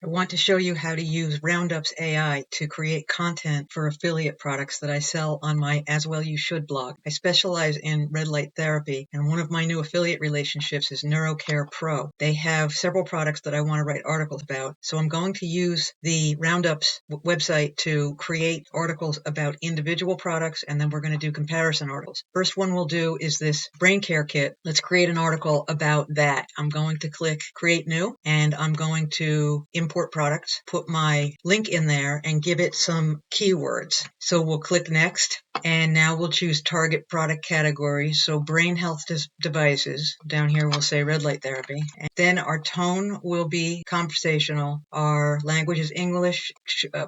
I want to show you how to use Roundups.Ai to create content for affiliate products that I sell on my As Well You Should blog. I specialize in red light therapy, and one of my new affiliate relationships is NeuroCare Pro. They have several products that I want to write articles about, so I'm going to use the Roundups website to create articles about individual products, and then we're going to do comparison articles. First one we'll do is this brain care kit. Let's create an article about that. I'm going to click Create New, and I'm going to import products, put my link in there, and give it some keywords. So we'll click Next, and now we'll choose target product categories. So brain health devices. Down here we'll say red light therapy. And then our tone will be conversational. Our language is English.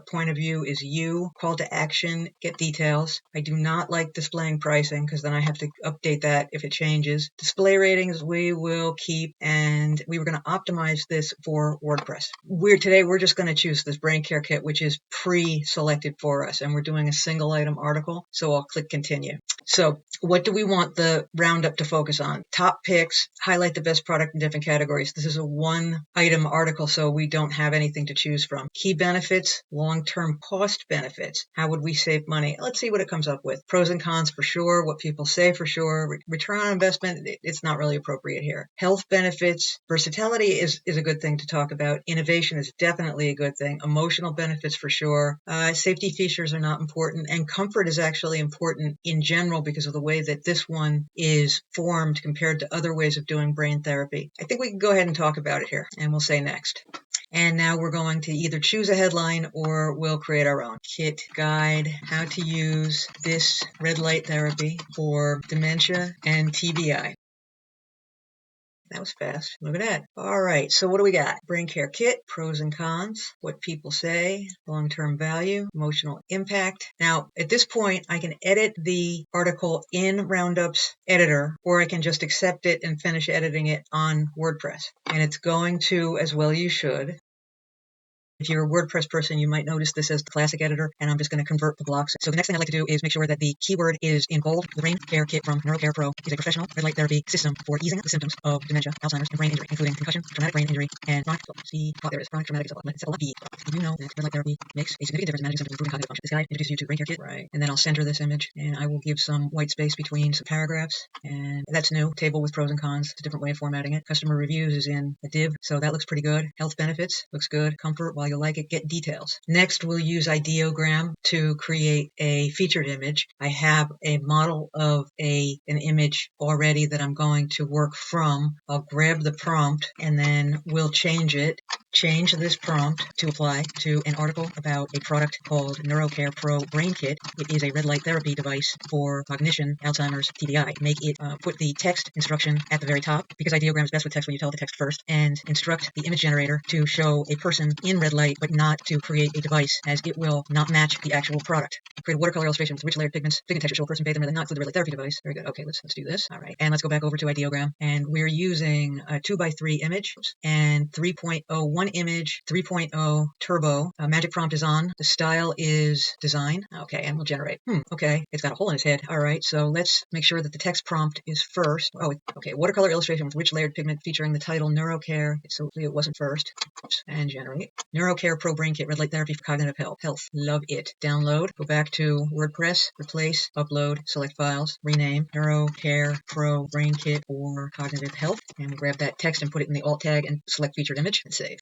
Point of view is you. Call to action, get details. I do not like displaying pricing because then I have to update that if it changes. Display ratings we will keep, and we were going to optimize this for WordPress. Today we're just going to choose this brain care kit, which is pre-selected for us, and we're doing a single item article. So I'll click continue. So what do we want the roundup to focus on? Top picks, highlight the best product in different categories. This is a one item article, so we don't have anything to choose from. Key benefits, long-term cost benefits. How would we save money? Let's see what it comes up with. Pros and cons for sure, what people say for sure. Return on investment, it's not really appropriate here. Health benefits, versatility is a good thing to talk about. Innovation is definitely a good thing. Emotional benefits for sure. Safety features are not important, and comfort is actually important in general because of the way that this one is formed compared to other ways of doing brain therapy. I think we can go ahead and talk about it here, and we'll say next. And now we're going to either choose a headline or we'll create our own. Kit guide, how to use this red light therapy for dementia and TBI. That was fast. Look at that. All right. So what do we got? Brain care kit, pros and cons, what people say, long-term value, emotional impact. Now, at this point, I can edit the article in Roundup's editor, or I can just accept it and finish editing it on WordPress. And it's going to As Well You Should. If you're a WordPress person, you might notice this as the classic editor, and I'm just going to convert the blocks. So the next thing I'd like to do is make sure that the keyword is in bold. The brain care kit from NeuroCare Pro is a professional red light therapy system for easing the symptoms of dementia, Alzheimer's, and brain injury, including concussion, traumatic brain injury, and chronic traumatic encephalopathy. Did you know that red light therapy makes a significant difference in managing symptoms and improving cognitive function? This guide introduces you to brain care kit, right? And then I'll center this image, and I will give some white space between some paragraphs, and that's new. Table with pros and cons. It's a different way of formatting it. Customer reviews is in a div, so that looks pretty good. Health benefits looks good. Comfort, while you like it, get details. Next, we'll use Ideogram to create a featured image. I have a model of an image already that I'm going to work from. I'll grab the prompt and then we'll change it. Change this prompt to apply to an article about a product called NeuroCare Pro Brain Kit. It is a red light therapy device for cognition, Alzheimer's, TBI. Make it put the text instruction at the very top, because Ideogram is best with text when you tell the text first, and instruct the image generator to show a person in red light, but not to create a device, as it will not match the actual product. Create a watercolor illustration with rich layered pigments, pigment texture, show a person bathed in red light, not include the red light therapy device. Very good. Okay, let's do this. All right, and let's go back over to Ideogram, and we're using a 2x3 image and 3.01 image, 3.0 turbo. Magic prompt is on. The style is design. Okay, and we'll generate. Okay, it's got a hole in its head. All right, so let's make sure that the text prompt is first. Oh, okay, watercolor illustration with rich layered pigment featuring the title NeuroCare. So it wasn't first. Oops, and generate. NeuroCare Pro Brain Kit, red light therapy for cognitive health. Love it. Download. Go back to WordPress. Replace. Upload. Select files. Rename. NeuroCare Pro Brain Kit for cognitive health. And we'll grab that text and put it in the alt tag and select featured image and save.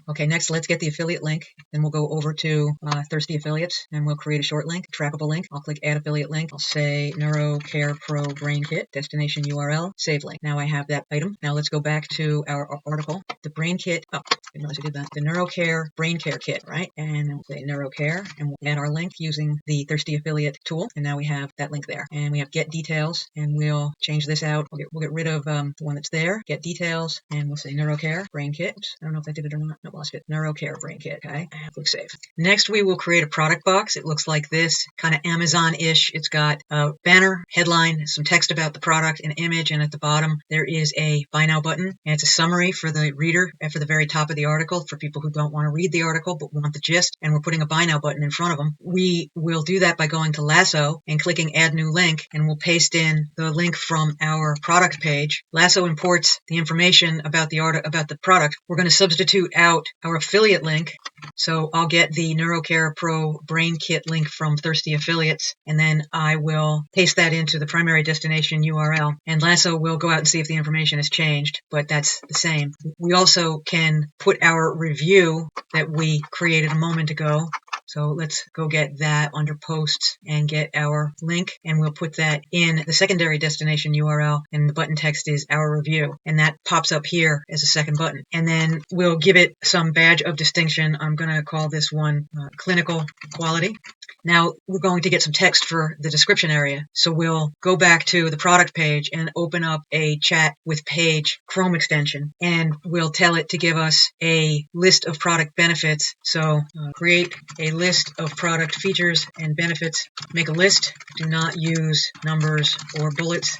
Okay, next let's get the affiliate link. Then we'll go over to Thirsty Affiliates, and we'll create a short link, trackable link. I'll click Add Affiliate Link. I'll say NeuroCare Pro Brain Kit, destination URL, save link. Now I have that item. Now let's go back to our article. The brain kit. Oh, I didn't realize I did that. The NeuroCare Brain Care Kit, right? And then we'll say NeuroCare, and we'll add our link using the Thirsty Affiliate tool. And now we have that link there. And we have Get Details, and we'll change this out. We'll get rid of the one that's there. Get Details, and we'll say NeuroCare Brain Kit. Oops, I don't know if I did it or not. No, lost it. NeuroCare Brain Kit. Okay, and click Save. Next, we will create a product box. It looks like this, kind of Amazon-ish. It's got a banner, headline, some text about the product, an image, and at the bottom there is a Buy Now button, and it's a summary for the reader for the very top of the article for people who don't want to read the article but want the gist, and we're putting a Buy Now button in front of them. We will do that by going to Lasso and clicking Add New Link, and we'll paste in the link from our product page. Lasso imports the information about the product. We're going to substitute our out our affiliate link. So I'll get the NeuroCare Pro Brain Kit link from Thirsty Affiliates, and then I will paste that into the primary destination URL. And Lasso will go out and see if the information has changed, but that's the same. We also can put our review that we created a moment ago. So let's go get that under posts and get our link, and we'll put that in the secondary destination URL, and the button text is our review, and that pops up here as a second button. And then we'll give it some badge of distinction. I'm going to call this one clinical quality. Now we're going to get some text for the description area. So we'll go back to the product page and open up a chat with Page Chrome extension, and we'll tell it to give us a list of product benefits. So create a list of product features and benefits. Make a list. Do not use numbers or bullets.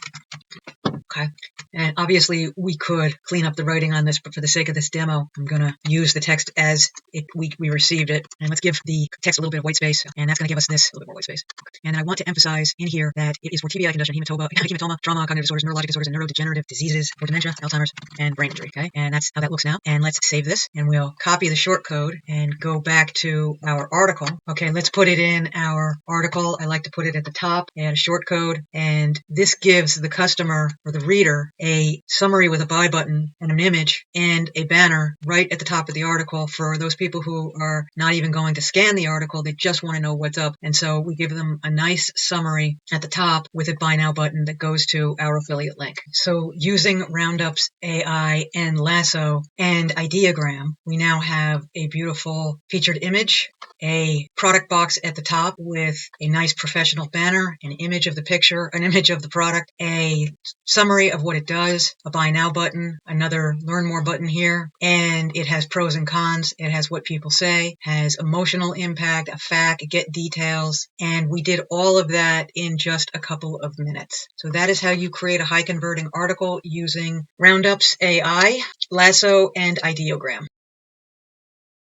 Okay. And obviously we could clean up the writing on this, but for the sake of this demo, I'm going to use the text as we received it. And let's give the text a little bit of white space, and that's going to give us this, a little bit more white space. And I want to emphasize in here that it is for TBI condition, hematoma, trauma, cognitive disorders, neurologic disorders, and neurodegenerative diseases, for dementia, Alzheimer's, and brain injury. Okay. And that's how that looks now. And let's save this, and we'll copy the short code and go back to our article. Okay. Let's put it in our article. I like to put it at the top, add a short code, and this gives the customer or the reader a summary with a buy button and an image and a banner right at the top of the article for those people who are not even going to scan the article. They just want to know what's up. And so we give them a nice summary at the top with a buy now button that goes to our affiliate link. So using Roundups.Ai and Lasso and Ideogram, we now have a beautiful featured image, a product box at the top with a nice professional banner, an image of the picture, an image of the product, a summary of what it does, a buy now button, another learn more button here, and it has pros and cons. It has what people say, has emotional impact, a fact, get details, and we did all of that in just a couple of minutes. So that is how you create a high converting article using Roundups.Ai, Lasso, and Ideogram.